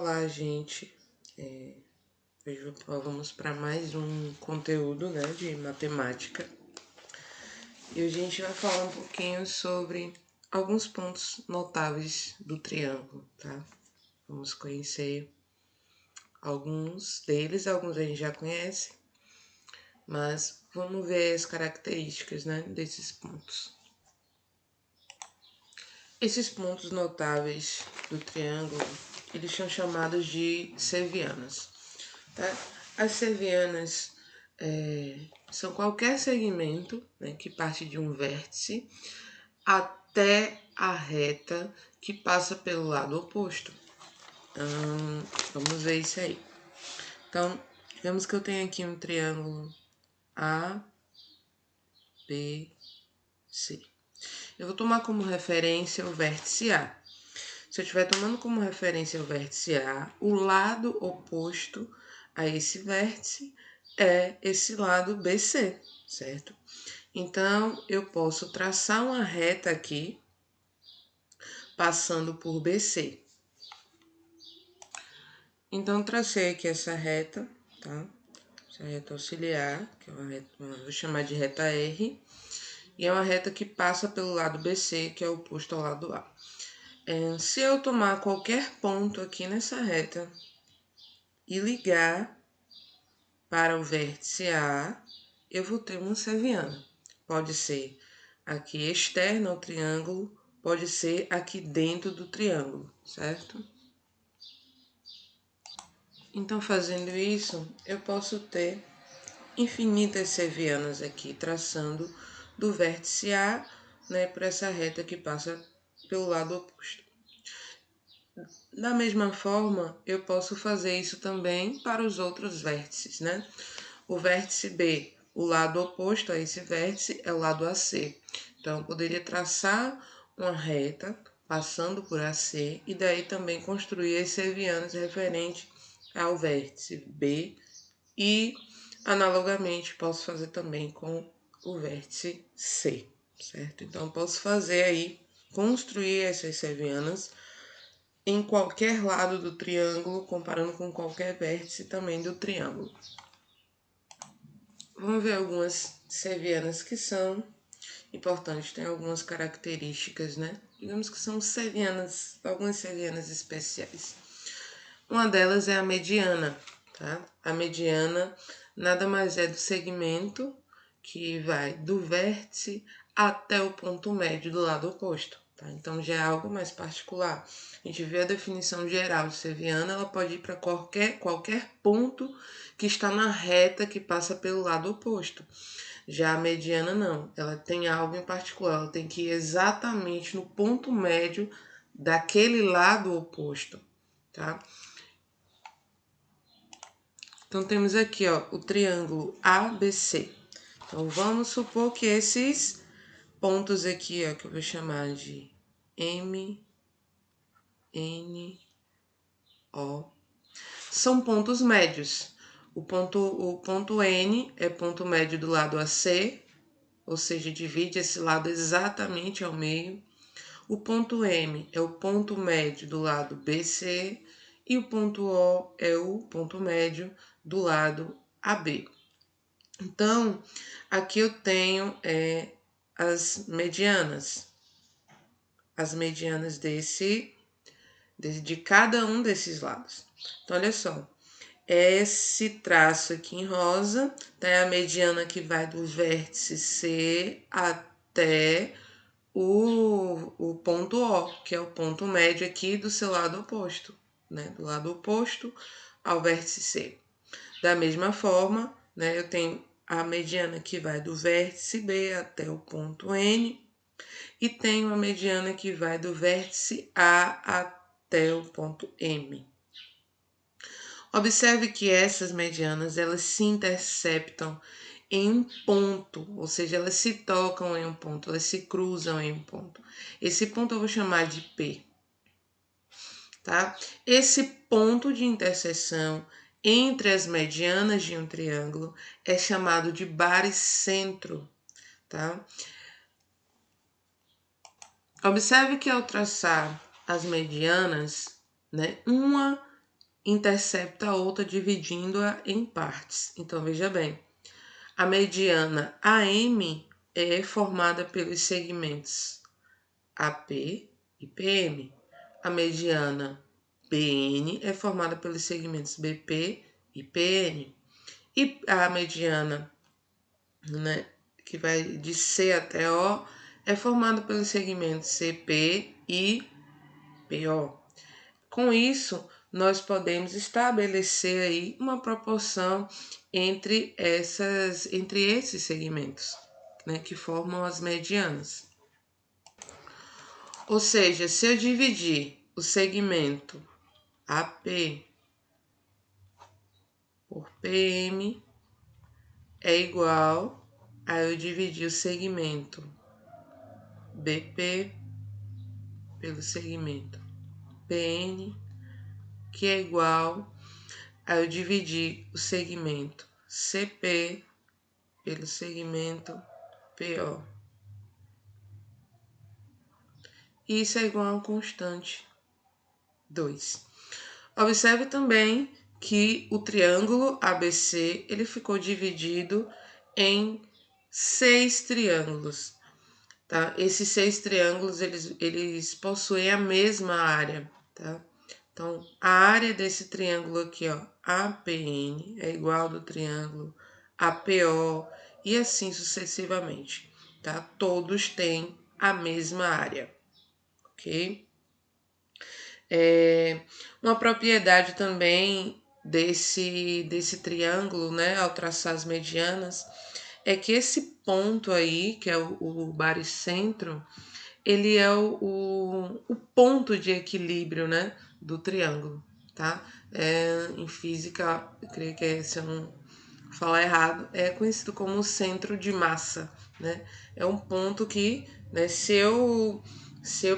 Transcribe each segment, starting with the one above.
Olá, gente. Hoje vamos para mais um conteúdo, né, de matemática. E hoje a gente vai falar um pouquinho sobre alguns pontos notáveis do triângulo, tá? Vamos conhecer alguns deles, alguns a gente já conhece, mas vamos ver as características, né, desses pontos. Esses pontos notáveis do triângulo, eles são chamados de servianas, tá? As servianas são qualquer segmento, né, que parte de um vértice até a reta que passa pelo lado oposto. Vamos ver isso aí. Então, digamos que eu tenho aqui um triângulo A, B, C. Eu vou tomar como referência o vértice A. Se eu estiver tomando como referência o vértice A, o lado oposto a esse vértice é esse lado BC, certo? Então, eu posso traçar uma reta aqui, passando por BC. Então, tracei aqui essa reta, tá? Essa reta auxiliar, que é uma reta, vou chamar de reta R, e é uma reta que passa pelo lado BC, que é oposto ao lado A. Se eu tomar qualquer ponto aqui nessa reta e ligar para o vértice A, eu vou ter uma serviana. Pode ser aqui externa ao triângulo, pode ser aqui dentro do triângulo, certo? Então, fazendo isso, eu posso ter infinitas servianas aqui, traçando do vértice A, né, por essa reta que passa pelo lado oposto. Da mesma forma, eu posso fazer isso também para os outros vértices, né? O vértice B, o lado oposto a esse vértice é o lado AC. Então, eu poderia traçar uma reta passando por AC e daí também construir as servianas referente ao vértice B e, analogamente, posso fazer também com o vértice C, certo? Então, posso fazer aí, construir essas servianas em qualquer lado do triângulo, comparando com qualquer vértice também do triângulo. Vamos ver algumas servianas que são importantes, tem algumas características, né? Digamos que são servianas, algumas servianas especiais. Uma delas é a mediana, tá? A mediana nada mais é do segmento que vai do vértice até o ponto médio do lado oposto, tá? Então já é algo mais particular. A gente vê a definição geral de serviana, ela pode ir para qualquer ponto que está na reta que passa pelo lado oposto. Já a mediana não, ela tem algo em particular, ela tem que ir exatamente no ponto médio daquele lado oposto, tá? Então, temos aqui, ó, o triângulo ABC. Então, vamos supor que esses pontos aqui, ó, que eu vou chamar de M, N, O, são pontos médios. O ponto N é ponto médio do lado AC, ou seja, divide esse lado exatamente ao meio. O ponto M é o ponto médio do lado BC e o ponto O é o ponto médio do lado AB. Então, aqui eu tenho as medianas de cada um desses lados. Então, olha só, esse traço aqui em rosa é a mediana que vai do vértice C até o ponto O, que é o ponto médio aqui do seu lado oposto, né? Do lado oposto ao vértice C. Da mesma forma, né, eu tenho a mediana que vai do vértice B até o ponto N e tenho a mediana que vai do vértice A até o ponto M. Observe que essas medianas, elas se interceptam em um ponto, ou seja, elas se tocam em um ponto, elas se cruzam em um ponto. Esse ponto eu vou chamar de P, tá? Esse ponto de interseção entre as medianas de um triângulo é chamado de baricentro, tá? Observe que ao traçar as medianas, né, uma intercepta a outra dividindo-a em partes. Então, veja bem, a mediana AM é formada pelos segmentos AP e PM. A mediana BN é formada pelos segmentos BP e PN. E a mediana, né, que vai de C até O, é formada pelos segmentos CP e PO. Com isso, nós podemos estabelecer aí uma proporção entre esses segmentos, né, que formam as medianas. Ou seja, se eu dividir o segmento AP por PM, é igual a eu dividir o segmento BP pelo segmento PN, que é igual a eu dividir o segmento CP pelo segmento PO. Isso é igual a uma constante 2. Observe também que o triângulo ABC ele ficou dividido em 6 triângulos. Tá? Esses 6 triângulos eles possuem a mesma área. Tá? Então, a área desse triângulo aqui, ó, APN, é igual ao do triângulo APO e assim sucessivamente. Tá? Todos têm a mesma área. Ok? Uma propriedade também desse triângulo, né, ao traçar as medianas, é que esse ponto aí, que é o baricentro, ele é o ponto de equilíbrio, né, do triângulo, tá? Em física, eu creio que se eu não falar errado, é conhecido como centro de massa, né? É um ponto que, né, se eu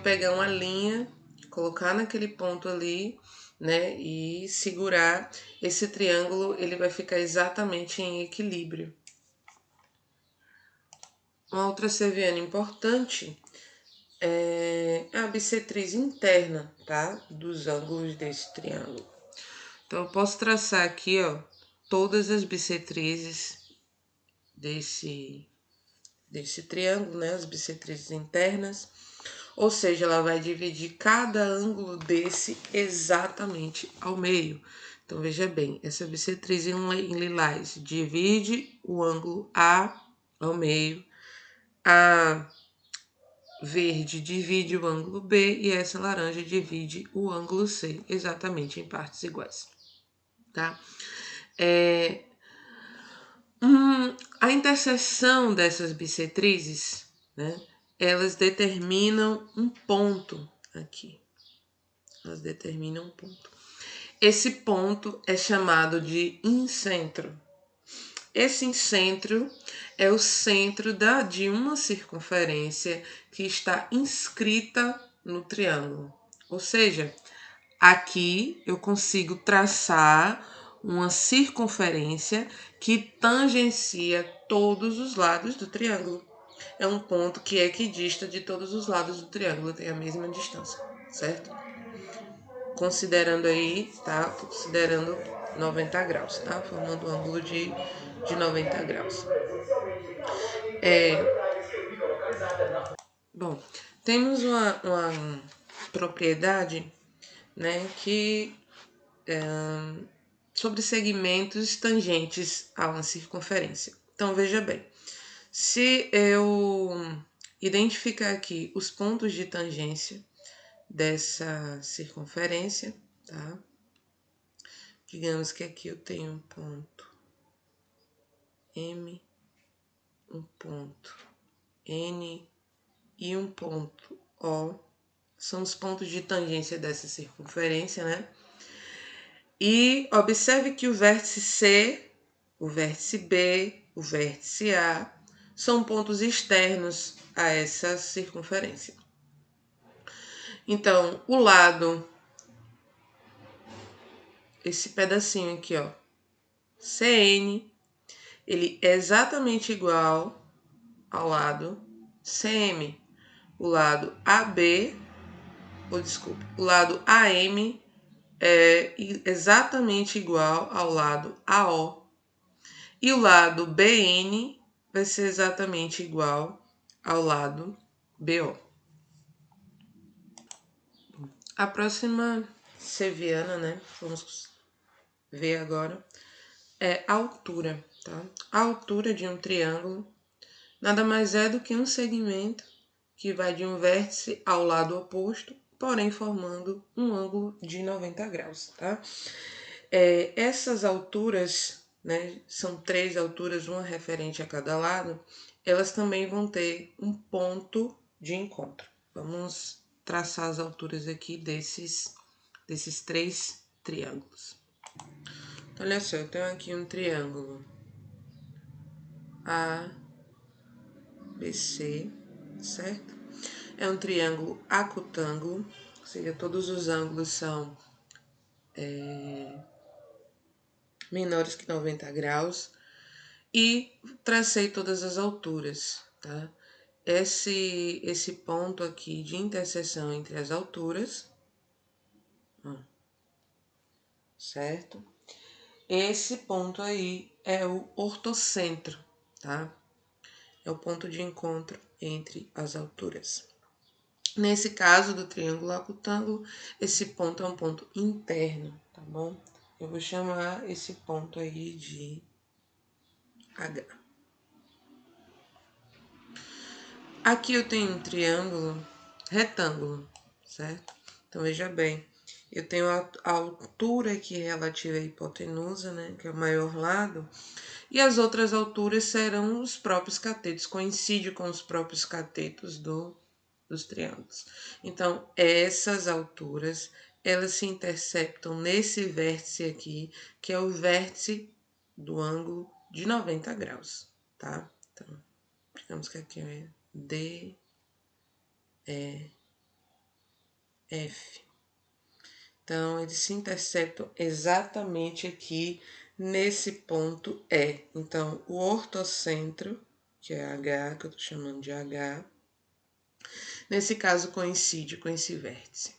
pegar uma linha, colocar naquele ponto ali, né, e segurar esse triângulo, ele vai ficar exatamente em equilíbrio. Uma outra seviana importante é a bissetriz interna, tá? Dos ângulos desse triângulo. Então, eu posso traçar aqui, ó, todas as bissetrizes desse triângulo, né? As bissetrizes internas. Ou seja, ela vai dividir cada ângulo desse exatamente ao meio. Então, veja bem, essa bissetriz em lilás divide o ângulo A ao meio. A verde divide o ângulo B e essa laranja divide o ângulo C, exatamente em partes iguais, tá? A interseção dessas bissetrizes, né, elas determinam um ponto aqui. Elas determinam um ponto. Esse ponto é chamado de incentro. Esse incentro é o centro de uma circunferência que está inscrita no triângulo. Ou seja, aqui eu consigo traçar uma circunferência que tangencia todos os lados do triângulo. É um ponto que é equidista de todos os lados do triângulo, tem a mesma distância, certo? Considerando aí, tá? Considerando 90 graus, tá? Formando um ângulo de 90 graus. Bom, temos uma propriedade, né, que sobre segmentos tangentes a uma circunferência. Então, veja bem, se eu identificar aqui os pontos de tangência dessa circunferência, tá? Digamos que aqui eu tenho um ponto M, um ponto N e um ponto O. São os pontos de tangência dessa circunferência, né? E observe que o vértice C, o vértice B, o vértice A são pontos externos a essa circunferência. Então, o lado, esse pedacinho aqui, ó, CN, ele é exatamente igual ao lado CM. O lado AB, ou desculpe, o lado AM é exatamente igual ao lado AO. E o lado BN vai ser exatamente igual ao lado BO. A próxima seviana, né? Vamos ver agora. É a altura, tá? A altura de um triângulo nada mais é do que um segmento que vai de um vértice ao lado oposto, porém formando um ângulo de 90 graus, tá? Essas alturas, né, são 3 alturas, uma referente a cada lado, elas também vão ter um ponto de encontro. Vamos traçar as alturas aqui desses 3 triângulos. Então, olha só, eu tenho aqui um triângulo ABC, certo? É um triângulo acutângulo, ou seja, todos os ângulos são menores que 90 graus. E tracei todas as alturas, tá? Esse ponto aqui de interseção entre as alturas, certo? Esse ponto aí é o ortocentro, tá? É o ponto de encontro entre as alturas. Nesse caso do triângulo acutângulo, esse ponto é um ponto interno, tá bom? Eu vou chamar esse ponto aí de H. Aqui eu tenho um triângulo retângulo, certo? Então, veja bem, eu tenho a altura aqui relativa à hipotenusa, né, que é o maior lado, e as outras alturas serão os próprios catetos, coincide com os próprios catetos dos triângulos. Então, essas alturas, elas se interceptam nesse vértice aqui, que é o vértice do ângulo de 90 graus, tá? Então, digamos que aqui é D, E, F. Então, eles se interceptam exatamente aqui nesse ponto E. Então, o ortocentro, que é H, que eu tô chamando de H, nesse caso coincide com esse vértice.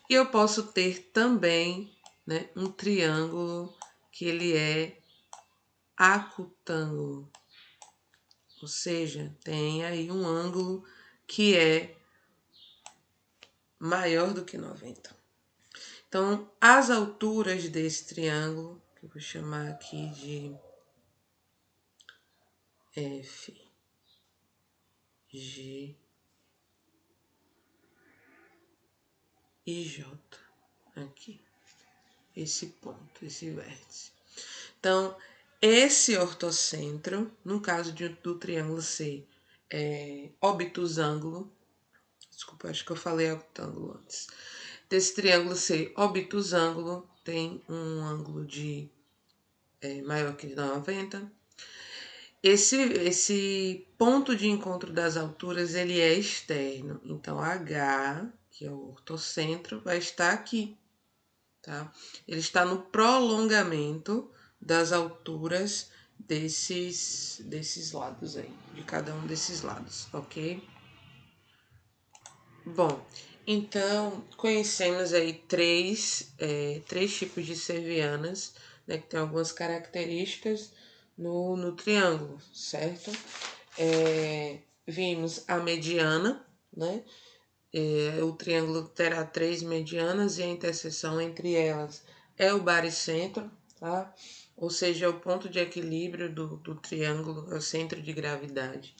E eu posso ter também, né, um triângulo que ele é acutângulo, ou seja, tem aí um ângulo que é maior do que 90. Então, as alturas desse triângulo, que eu vou chamar aqui de F, G e J, aqui, esse ponto, esse vértice. Então, esse ortocentro, no caso do triângulo ser obtusângulo, desculpa, acho que eu falei octângulo antes. Desse triângulo ser obtusângulo, tem um ângulo de maior que 90. Esse ponto de encontro das alturas, ele é externo. Então, H, que é o ortocentro, vai estar aqui, tá? Ele está no prolongamento das alturas desses lados aí, de cada um desses lados, ok? Bom, então conhecemos aí três tipos de servianas, né, que tem algumas características no triângulo, certo? Vimos a mediana, né? O triângulo terá 3 medianas e a interseção entre elas é o baricentro, tá? Ou seja, é o ponto de equilíbrio do triângulo, é o centro de gravidade.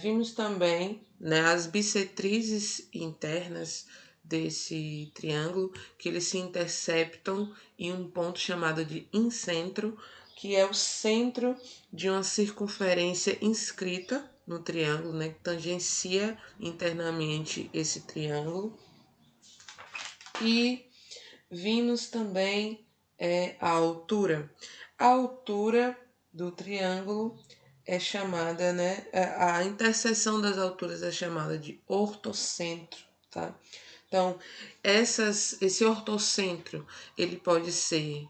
Vimos também, né, as bissetrizes internas desse triângulo, que eles se interceptam em um ponto chamado de incentro, que é o centro de uma circunferência inscrita no triângulo, né, que tangencia internamente esse triângulo. E vimos também a altura. A altura do triângulo é chamada, né, a interseção das alturas é chamada de ortocentro, tá? Então, esse ortocentro, ele pode ser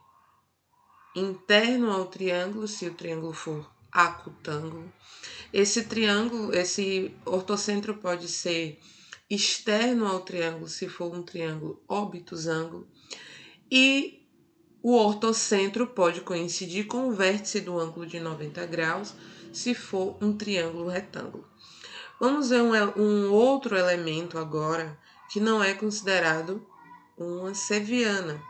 interno ao triângulo, se o triângulo for acutângulo. Esse ortocentro pode ser externo ao triângulo, se for um triângulo obtusângulo. E o ortocentro pode coincidir com o vértice do ângulo de 90 graus, se for um triângulo retângulo. Vamos ver um outro elemento agora que não é considerado uma seviana,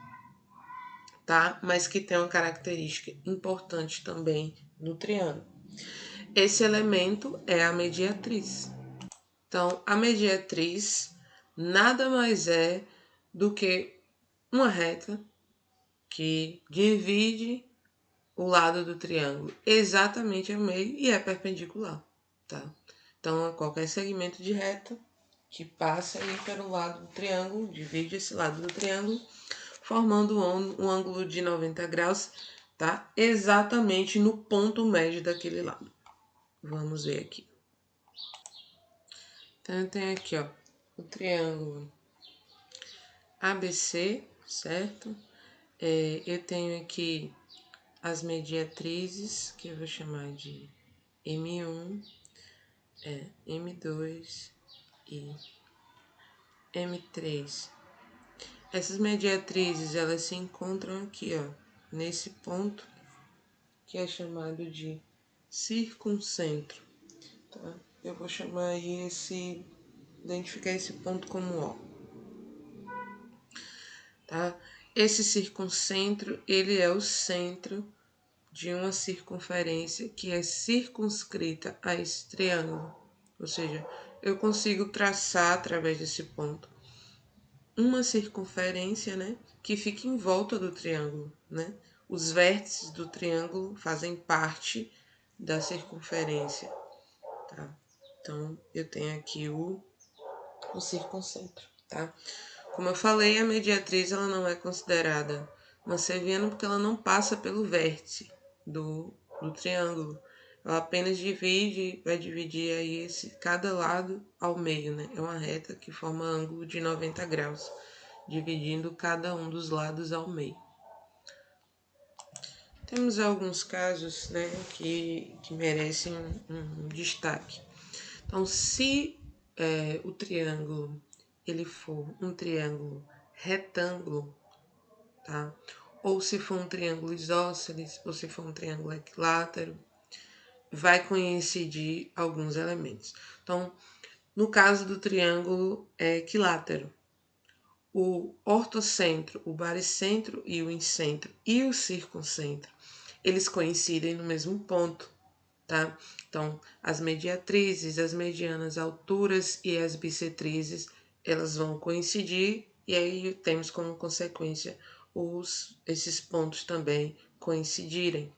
tá? Mas que tem uma característica importante também no triângulo. Esse elemento é a mediatriz. Então, a mediatriz nada mais é do que uma reta que divide o lado do triângulo exatamente ao meio e é perpendicular, tá? Então, qualquer segmento de reta que passa aí pelo lado do triângulo, divide esse lado do triângulo, formando um ângulo de 90 graus, tá? Exatamente no ponto médio daquele lado. Vamos ver aqui. Então, eu tenho aqui, ó, o triângulo ABC, certo? Eu tenho aqui as mediatrizes, que eu vou chamar de M1, M2 e M3. Essas mediatrizes, elas se encontram aqui, ó, nesse ponto, que é chamado de circuncentro, tá? Eu vou chamar aí identificar esse ponto como O, tá? Esse circuncentro, ele é o centro de uma circunferência que é circunscrita a esse triângulo. Ou seja, eu consigo traçar através desse ponto uma circunferência, né, que fica em volta do triângulo, né? Os vértices do triângulo fazem parte da circunferência, tá? Então, eu tenho aqui o circuncentro, tá? Como eu falei, a mediatriz ela não é considerada uma seviana porque ela não passa pelo vértice do triângulo. Ela apenas vai dividir aí cada lado ao meio, né? É uma reta que forma ângulo de 90 graus, dividindo cada um dos lados ao meio. Temos alguns casos, né, que merecem um destaque. Então, se o triângulo ele for um triângulo retângulo, tá? Ou se for um triângulo isósceles, ou se for um triângulo equilátero, vai coincidir alguns elementos. Então, no caso do triângulo equilátero, o ortocentro, o baricentro e o incentro e o circuncentro, eles coincidem no mesmo ponto, tá? Então, as mediatrizes, as medianas alturas e as bissetrizes, elas vão coincidir e aí temos como consequência esses pontos também coincidirem,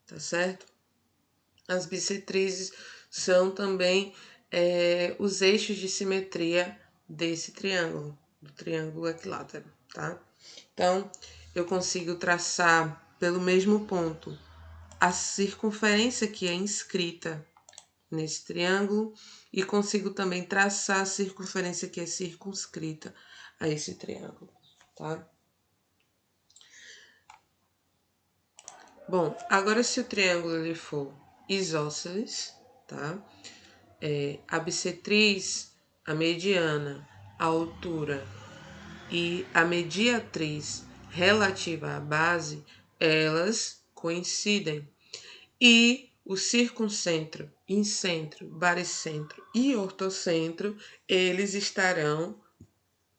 tá certo? As bissetrizes são também os eixos de simetria desse triângulo, do triângulo equilátero, tá? Então, eu consigo traçar pelo mesmo ponto a circunferência que é inscrita nesse triângulo e consigo também traçar a circunferência que é circunscrita a esse triângulo, tá? Bom, agora se o triângulo ele for isósceles, tá? A bissetriz, a mediana, a altura e a mediatriz relativa à base, elas coincidem. E o circuncentro, incentro, baricentro e ortocentro, eles estarão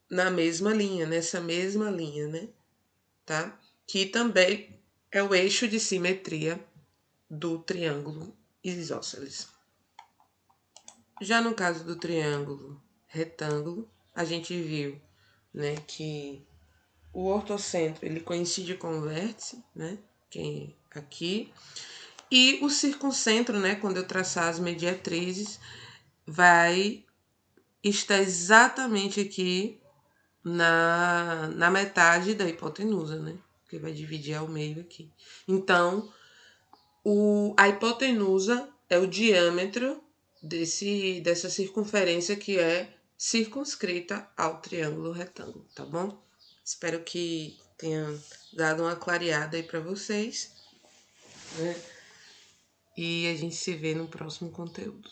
na mesma linha, nessa mesma linha, né? Tá? Que também é o eixo de simetria do triângulo isósceles. Já no caso do triângulo retângulo, a gente viu, né, que o ortocentro ele coincide com o vértice, né, que é aqui, e o circuncentro, né, quando eu traçar as mediatrizes, vai estar exatamente aqui na metade da hipotenusa, né, que vai dividir ao meio aqui. Então, a hipotenusa é o diâmetro dessa circunferência que é circunscrita ao triângulo retângulo, tá bom? Espero que tenha dado uma clareada aí para vocês, né? E a gente se vê no próximo conteúdo.